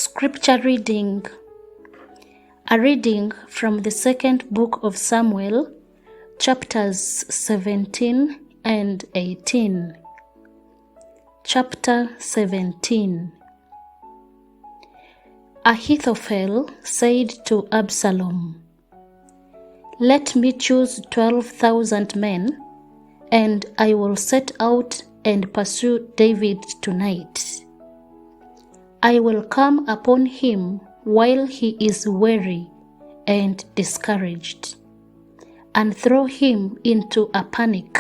Scripture reading. A reading from the second book of Samuel, chapters 17 and 18. Chapter 17. Ahithophel said to Absalom, "Let me choose 12,000 men, and I will set out and pursue David tonight. I will come upon him while he is weary and discouraged, and throw him into a panic,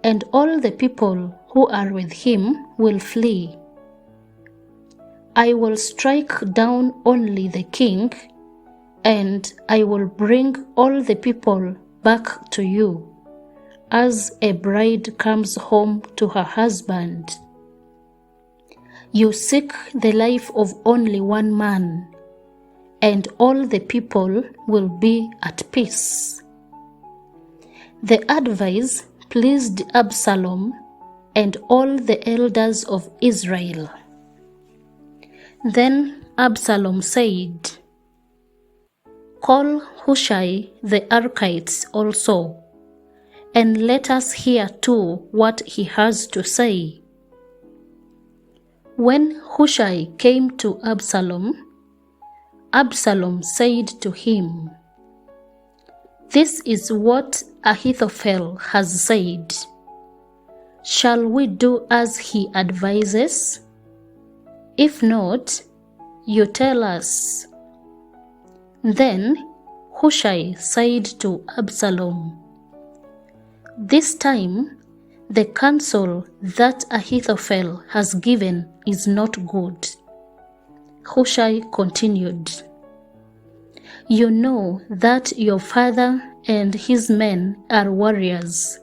and all the people who are with him will flee. I will strike down only the king, and I will bring all the people back to you, as a bride comes home to her husband. You seek the life of only one man, and all the people will be at peace." The advice pleased Absalom and all the elders of Israel. Then Absalom said, "Call Hushai the Archite also, and let us hear too what he has to say." When Hushai came to Absalom, Absalom said to him, "This is what Ahithophel has said. Shall we do as he advises? If not, you tell us." Then Hushai said to Absalom, "This time the counsel that Ahithophel has given is not good." Hushai continued, "You know that your father and his men are warriors,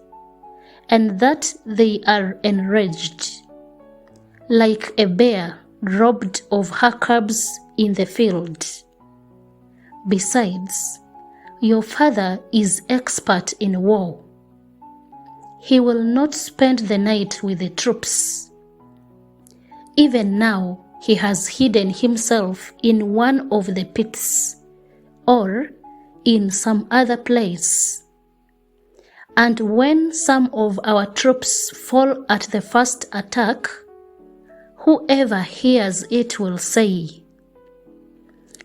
and that they are enraged, like a bear robbed of her cubs in the field. Besides, your father is expert in war. He will not spend the night with the troops. Even now he has hidden himself in one of the pits, or in some other place. And when some of our troops fall at the first attack, whoever hears it will say,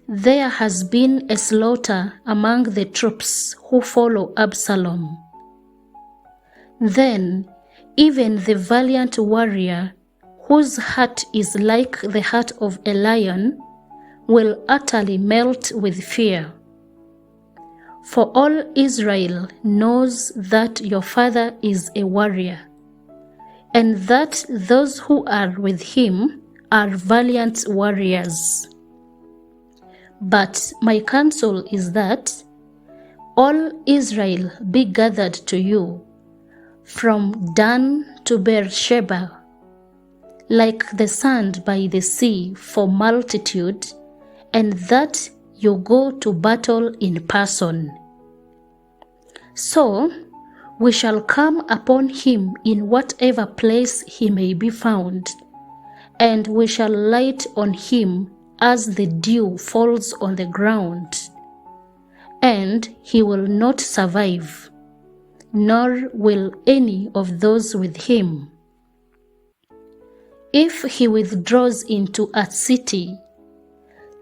'There has been a slaughter among the troops who follow Absalom.' Then even the valiant warrior, whose heart is like the heart of a lion, will utterly melt with fear. For all Israel knows that your father is a warrior, and that those who are with him are valiant warriors. But my counsel is that all Israel be gathered to you, from Dan to Beersheba, like the sand by the sea for multitude, and that you go to battle in person. So we shall come upon him in whatever place he may be found, and we shall light on him as the dew falls on the ground, and he will not survive, nor will any of those with him. If he withdraws into a city,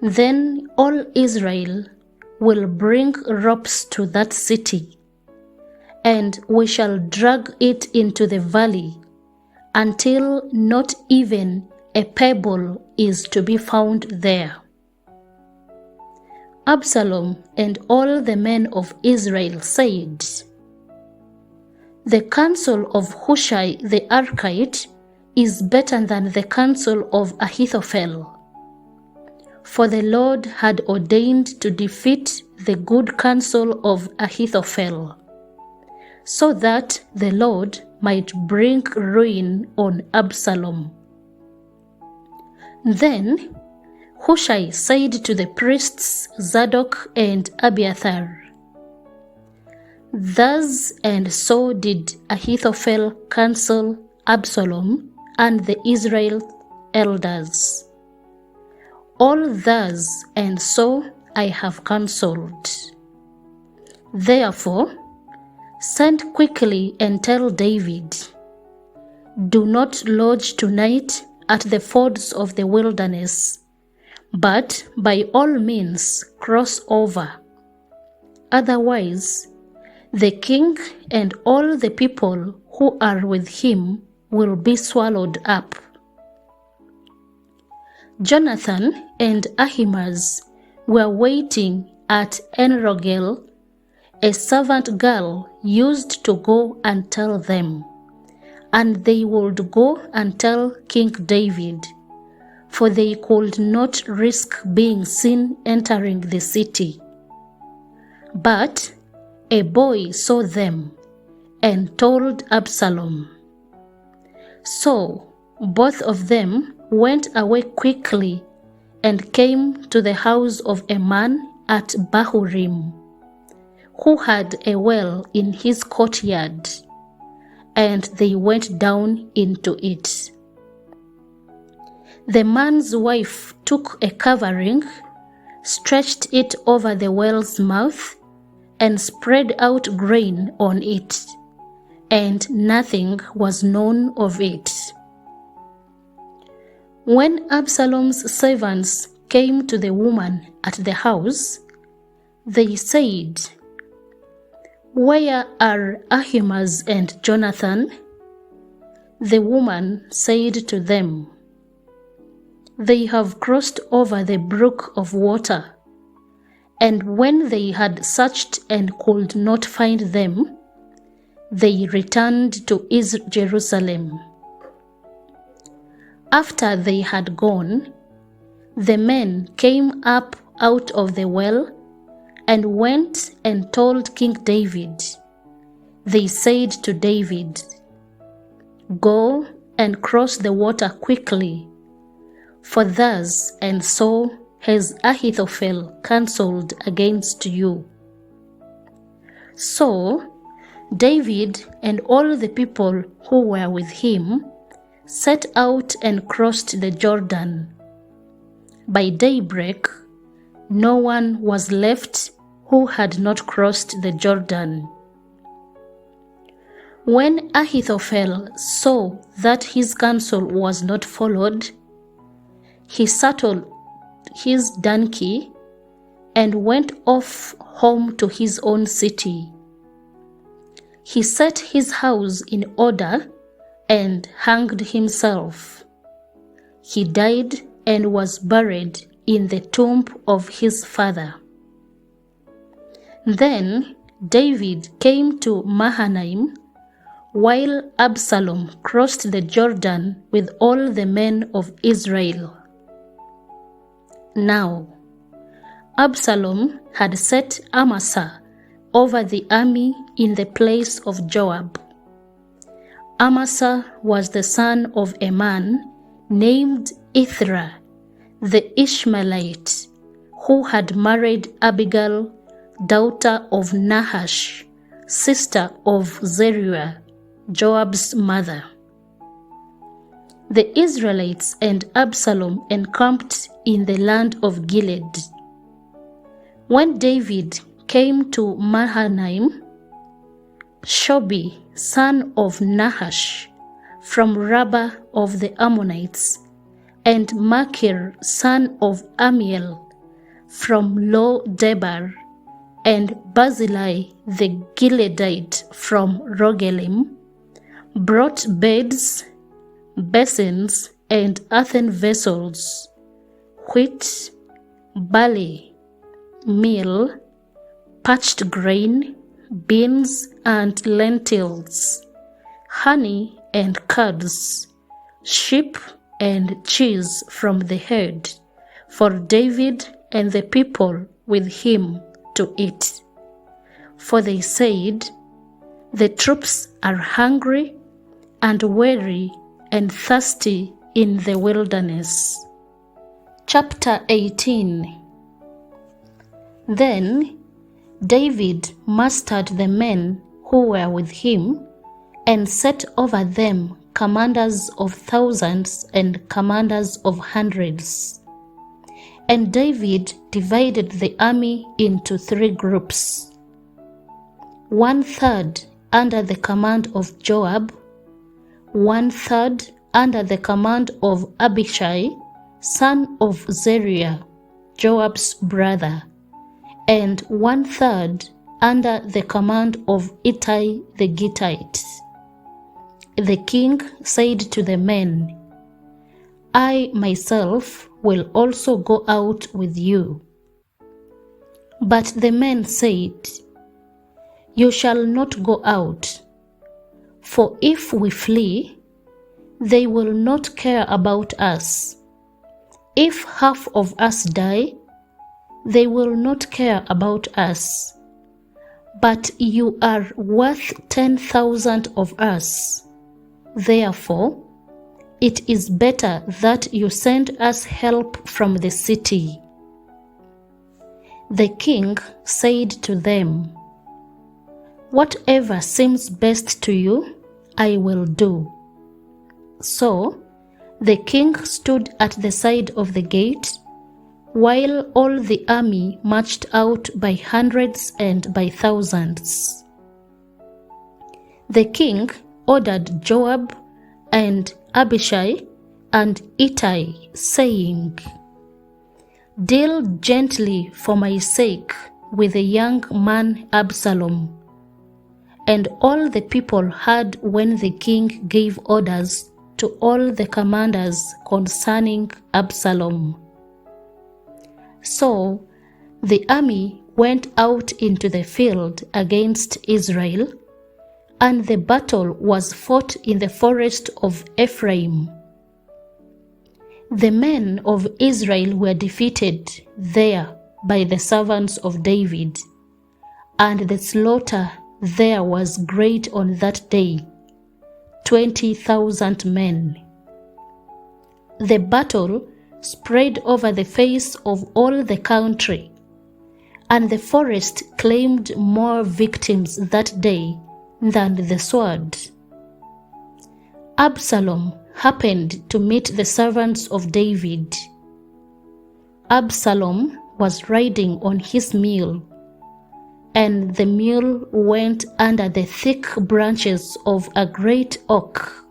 then all Israel will bring ropes to that city, and we shall drag it into the valley until not even a pebble is to be found there." Absalom and all the men of Israel said, "The counsel of Hushai the Archite is better than the counsel of Ahithophel." For the Lord had ordained to defeat the good counsel of Ahithophel, so that the Lord might bring ruin on Absalom. Then Hushai said to the priests Zadok and Abiathar, "Thus and so did Ahithophel counsel Absalom and the Israel elders. All thus and so I have counseled. Therefore, send quickly and tell David, do not lodge tonight at the fords of the wilderness, but by all means cross over. Otherwise, the king and all the people who are with him will be swallowed up. Jonathan and Ahimaaz were waiting at Enrogel. A servant girl used to go and tell them, and they would go and tell King David, for they could not risk being seen entering the city. But a boy saw them and told Absalom. So both of them went away quickly and came to the house of a man at Bahurim, who had a well in his courtyard, and they went down into it. The man's wife took a covering, stretched it over the well's mouth, and spread out grain on it, and nothing was known of it. When Absalom's servants came to the woman at the house, they said, "Where are Ahimaaz and Jonathan?" The woman said to them, "They have crossed over the brook of water." And when they had searched and could not find them, they returned to Jerusalem. After they had gone, the men came up out of the well and went and told King David. They said to David, "Go and cross the water quickly, for thus and so has Ahithophel counseled against you." So David and all the people who were with him set out and crossed the Jordan. By daybreak, no one was left who had not crossed the Jordan. When Ahithophel saw that his counsel was not followed, he saddled his donkey and went off home to his own city. He set his house in order and hanged himself. He died and was buried in the tomb of his father. Then David came to Mahanaim, while Absalom crossed the Jordan with all the men of Israel. Now Absalom had set Amasa over the army in the place of Joab. Amasa was the son of a man named Ithra, the Ishmaelite, who had married Abigail, daughter of Nahash, sister of Zeruiah, Joab's mother. The Israelites and Absalom encamped in the land of Gilead. When David came to Mahanaim, Shobi, son of Nahash, from Rabbah of the Ammonites, and Machir, son of Amiel, from Lo-Debar, and Barzillai the Gileadite from Rogelim, brought beds, basins, and earthen vessels, wheat, barley, meal, parched grain, beans and lentils, honey and curds, sheep and cheese from the herd, for David and the people with him to eat. For they said, "The troops are hungry and weary and thirsty in the wilderness." Chapter 18. Then David mustered the men who were with him and set over them commanders of thousands and commanders of hundreds. And David divided the army into 3 groups. 1/3 under the command of Joab, 1/3 under the command of Abishai, son of Zeruiah, Joab's brother, and 1/3 under the command of Ittai the Gittite. The king said to the men, I myself will also go out with you. But the men said, You shall not go out, for if we flee, they will not care about us. If half of us die, they will not care about us. But you are worth 10,000 of us. Therefore, it is better that you send us help from the city. The king said to them, Whatever seems best to you, I will do. So the king stood at the side of the gate, while all the army marched out by hundreds and by thousands. The king ordered Joab and Abishai and Ittai, saying, Deal gently for my sake with the young man Absalom. And all the people heard when the king gave orders to all the commanders concerning Absalom. So the army went out into the field against Israel, and the battle was fought in the forest of Ephraim. The men of Israel were defeated there by the servants of David, and the slaughter there was great on that day, 20,000 men. The battle spread over the face of all the country, and the forest claimed more victims that day than the sword. Absalom happened to meet the servants of David. Absalom was riding on his mule, and the mule went under the thick branches of a great oak.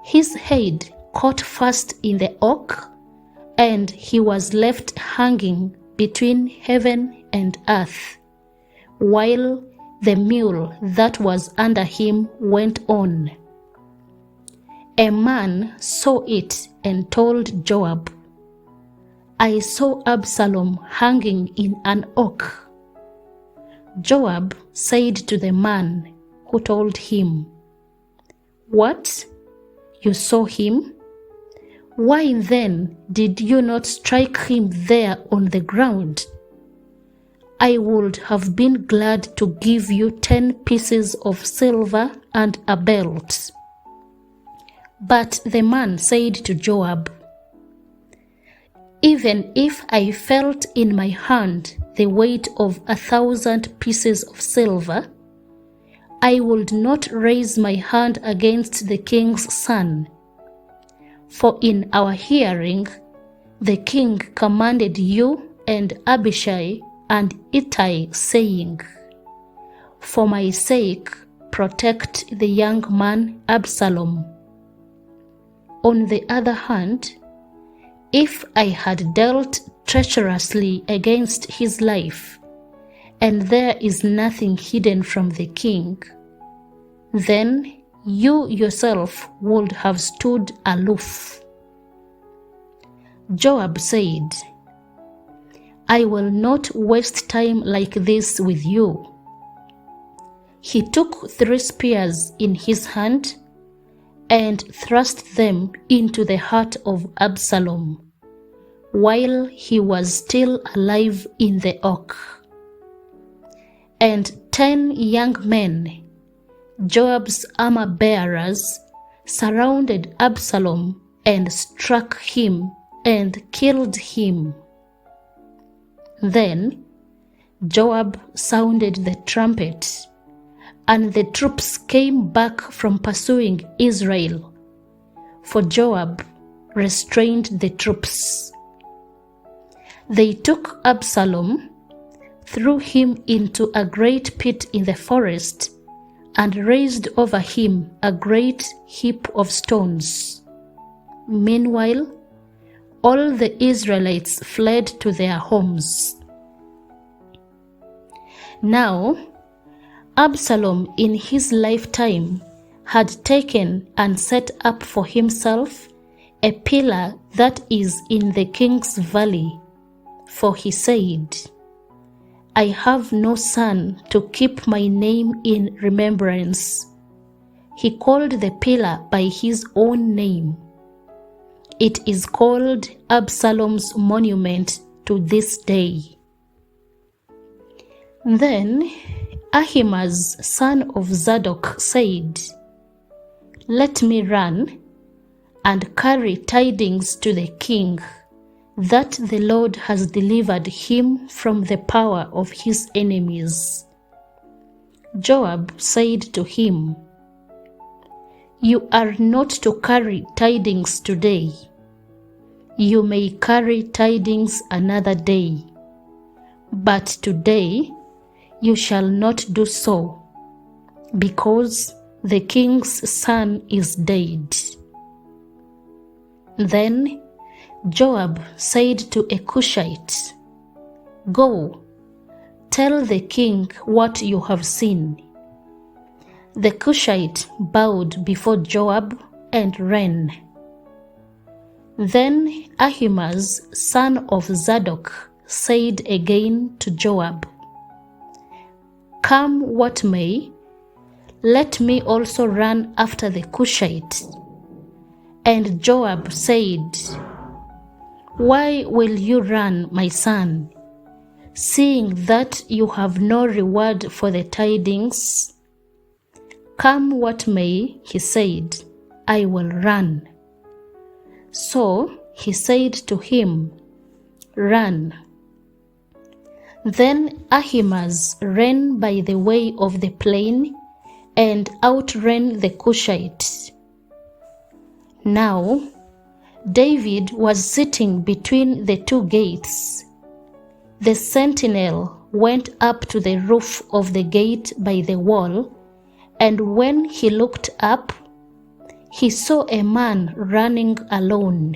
His head caught fast in the oak, and he was left hanging between heaven and earth, while the mule that was under him went on. A man saw it and told Joab, I saw Absalom hanging in an oak. Joab said to the man who told him, What? You saw him? Why then did you not strike him there on the ground? I would have been glad to give you 10 pieces of silver and a belt. But the man said to Joab, Even if I felt in my hand the weight of 1,000 pieces of silver, I would not raise my hand against the king's son. For in our hearing, the king commanded you and Abishai and Ittai, saying, For my sake, protect the young man Absalom. On the other hand, if I had dealt treacherously against his life, and there is nothing hidden from the king, then you yourself would have stood aloof. Joab said, I will not waste time like this with you. He took 3 spears in his hand and thrust them into the heart of Absalom, while he was still alive in the oak. And 10 young men, Joab's armor-bearers, surrounded Absalom and struck him and killed him. Then Joab sounded the trumpet, and the troops came back from pursuing Israel, for Joab restrained the troops. They took Absalom, threw him into a great pit in the forest, and raised over him a great heap of stones. Meanwhile, all the Israelites fled to their homes. Now, Absalom in his lifetime had taken and set up for himself a pillar that is in the king's valley, for he said, I have no son to keep my name in remembrance. He called the pillar by his own name. It is called Absalom's monument to this day. Then Ahimaaz, son of Zadok, said, Let me run and carry tidings to the king that the Lord has delivered him from the power of his enemies. Joab said to him, You are not to carry tidings today. You may carry tidings another day, but today you shall not do so, because the king's son is dead. Then Joab said to a Cushite, Go, tell the king what you have seen. The Cushite bowed before Joab and ran. Then Ahimaaz, son of Zadok, said again to Joab, Come what may, let me also run after the Cushite. And Joab said, Why will you run, my son, seeing that you have no reward for the tidings? Come what may, he said, I will run. So he said to him, Run. Then Ahimaaz ran by the way of the plain and outran the Cushite. Now David was sitting between the two gates. The sentinel went up to the roof of the gate by the wall, and when he looked up, he saw a man running alone.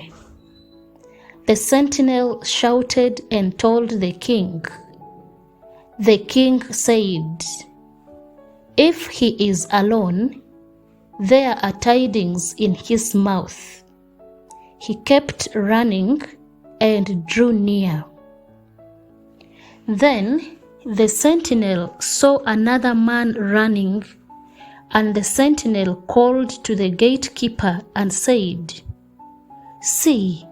The sentinel shouted and told the king. The king said, If he is alone, there are tidings in his mouth. He kept running and drew near. Then the sentinel saw another man running, and the sentinel called to the gatekeeper and said, See,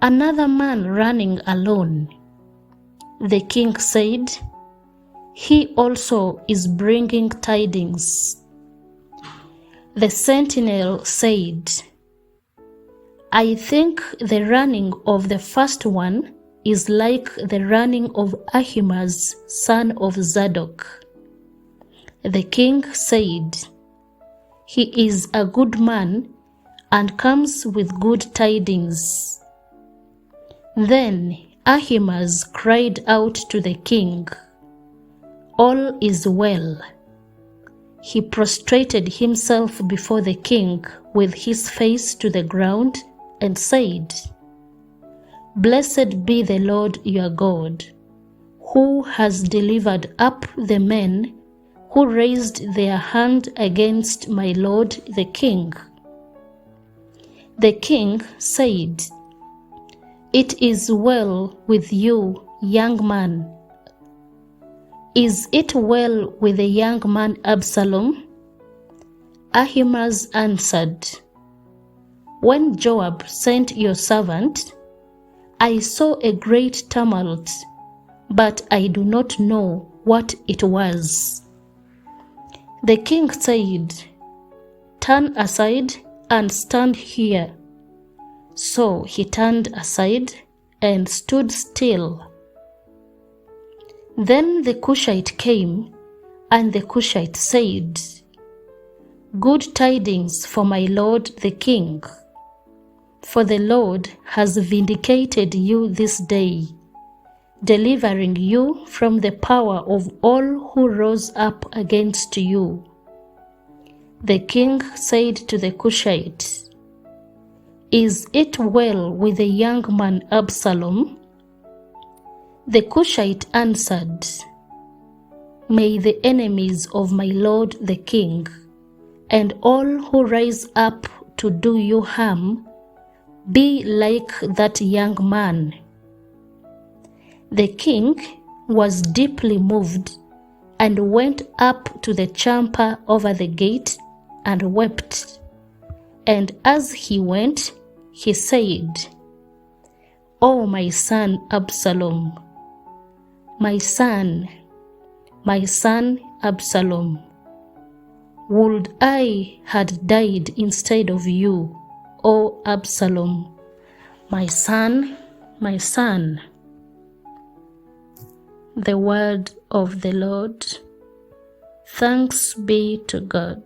another man running alone. The king said, He also is bringing tidings. The sentinel said, I think the running of the first one is like the running of Ahimaaz, son of Zadok. The king said, He is a good man and comes with good tidings. Then Ahimaaz cried out to the king, All is well. He prostrated himself before the king with his face to the ground and said, Blessed be the Lord your God, who has delivered up the men who raised their hand against my lord the king. The king said, It is well with you, young man. Is it well with the young man Absalom? Ahimaaz answered, When Joab sent your servant, I saw a great tumult, but I do not know what it was. The king said, Turn aside and stand here. So he turned aside and stood still. Then the Cushite came, and the Cushite said, Good tidings for my lord the king, for the Lord has vindicated you this day, delivering you from the power of all who rose up against you." The king said to the Cushite, "Is it well with the young man Absalom?" The Cushite answered, "May the enemies of my lord the king, and all who rise up to do you harm, be like that young man." The king was deeply moved and went up to the chamber over the gate and wept. And as he went, he said, "O my son Absalom, my son Absalom, would I had died instead of you, O Absalom, my son, my son." The word of the Lord. Thanks be to God.